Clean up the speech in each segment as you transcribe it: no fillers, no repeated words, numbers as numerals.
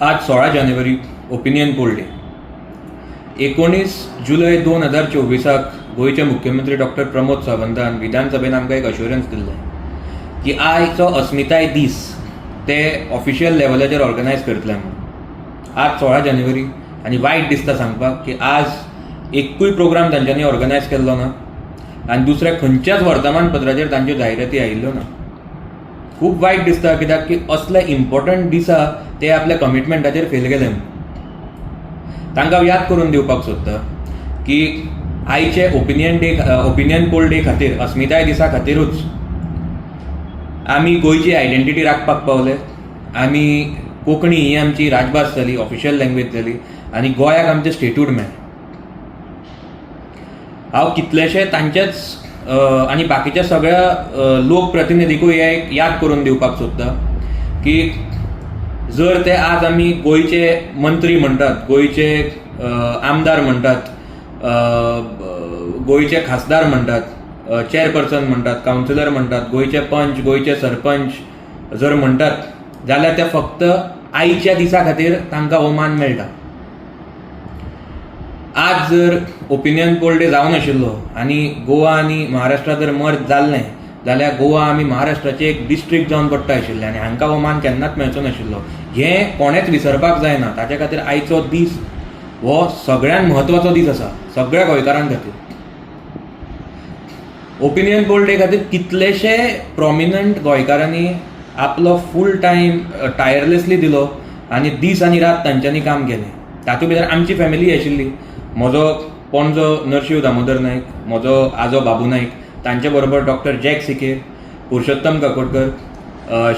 आज 16 जानेवारी opinion poll day. 19 जुलै 2024 गोयचे मुख्यमंत्री doctor Pramod सावंतान विधानसभेन आमकां एक अश्युरन्स दिल्लें की आयचो अस्मिताय दीस ते ऑफिशियल लेवलाचेर ऑर्गनायज करतले म्हणून. आज 16 जानेवारी आनी वायट दिसता सांगपाक की आज एकूय प्रोग्राम तांच्यांनी ऑर्गनायज केल्लो ना आनी दुसऱ्या खंयच्याच वर्तमानपत्राचेर तांच्यो जायराती आयिल्ल्यो ना. खूब वायट दिसता कित्याक की असले इम्पॉर्टंट दिसा ते आपल्या कमिटमेंटाचेर फेल गेले. तांकां याद करून दिवपाक सोदता की आयचे ओपिनियन पोल डे खातीर अस्मिताय दिसा खातीरूच आमी गोंयची आयडेंटिटी राखपाक पावले. आमी कोंकणी ही आमची राजभास जाली, ऑफिशियल लँग्वेज जाली आनी गोंयाक आमचें स्टेट्यूट मेळ्ळें. हांव कितलेशे तांचेच आनी बाकीच्या सगळ्या लोकप्रतिनिधीकूय हे याद करून दिवपाक सोदता की जर ते आज आमी गोंयचे मंत्री म्हणटात, गोंयचे आमदार म्हणटात, गोंयचे खासदार म्हणटात, चेअरपर्सन म्हणटात, कावन्सिलर म्हणटात, गोंयचे पंच, गोंयचे सरपंच जर म्हणटात जाल्यार ते फक्त आयच्या दिसा खातीर तांकां हो मान मेळटा. आज जर ओपिनियन पोल डे जावन आशिल्लो आनी गोवा आनी महाराष्ट्रा जर मर्ज जाल्लें जाल्यार गोवा आमी महाराष्ट्राचें एक डिस्ट्रिक्ट जावन पडटा आशिल्लें आनी हांकां हो मान केन्नाच मेळचो नाशिल्लो. हें कोणेच विसरपाक जायना. ताचे खातीर आयचो दीस हो सगळ्यान म्हत्वाचो दीस आसा सगळ्या गोंयकारां खातीर. ओपिनियन पोल डे खातीर कितलेशे प्रॉमिनंट गोंयकारांनी आपलो फूल टायम टायरलेसली दिलो आनी दीस आनी रात तांच्यांनी काम केलें. तातूंत भितर आमची फॅमिली आशिल्ली. म्हजो पणजो नरशिव दामोदर नायक, म्हजो आजो बाबू नायक, तांचे बरोबर डॉक्टर जॅक सिके, पुरुषोत्तम काकोडकर,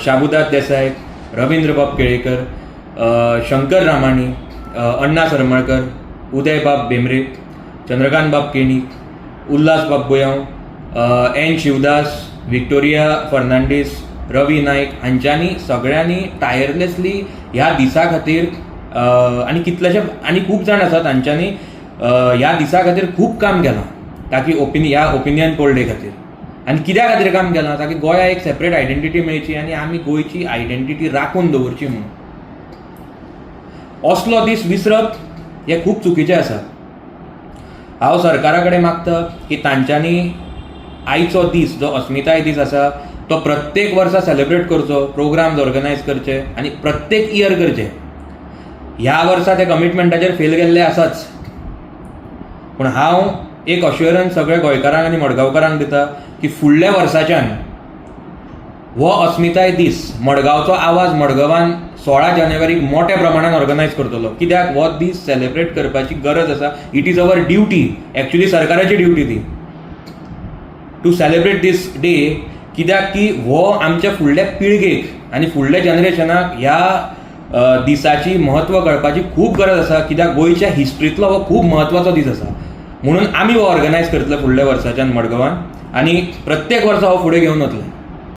शाबुदास देसाय, रविंद्र बाब केळेकर, शंकर रामाणी, अण्णा सरमळकर, उदय बाब बेमरे, चंद्रकांत बाब केणी, उल्हास बाब गोयांव, एन शिवदास, विक्टोरिया फर्नांडीस, रवी नायक हांच्यांनी सगळ्यांनी टायरलेसली ह्या दिसा खातीर आनी कितलेशे आनी खूब जाण आसात तांच्यांनी ह्या दिसा खातीर खूब काम केलां ताकी ह्या ओपिनियन पोल डे खातीर. आनी कित्या खातीर काम केलां ताकी गोंयाक एक सेपरेट आयडेंटिटी मेळची आनी आमी गोंयची आयडेंटिटी राखून दवरची म्हणून. असलो दीस विसरप हें खूब चुकीचें आसा. हांव सरकारा कडेन मागता की तांच्यांनी आयचो दीस जो अस्मिताय दीस आसा तो प्रत्येक वर्सा सेलिब्रेट करचो, प्रोग्राम्स ऑर्गनायज करचे आनी प्रत्येक इयर करचे. ह्या वर्सा ते कमिटमेंटाचेर फेल गेल्ले आसाच, पूण हांव एक अश्युरन्स सगळ्या गोंयकारांक आनी मडगांवकारांक दिता की फुडल्या वर्साच्यान हो अस्मिताय दीस मडगांवचो आवाज मडगांवान 16 जानेवारीक मोठ्या प्रमाणान ऑर्गनायज करतलो. कित्याक हो दीस सेलिब्रेट करपाची गरज आसा. It is our duty. Actually सरकाराची ड्युटी ती टू सेलिब्रेट दीस डे. कित्याक की हो आमच्या फुडल्या पिळगेक आनी फुडल्या जनरेशनाक ह्या दिसाची म्हत्व कळपाची खूब गरज आसा. कित्याक गोंयच्या हिस्ट्रींतलो हो खूब म्हत्वाचो दीस आसा. म्हणून आमी हो ऑर्गनायज करतले फुडल्या वर्साच्यान मडगांवान आनी प्रत्येक वर्सा हो फुडें घेवन वतले.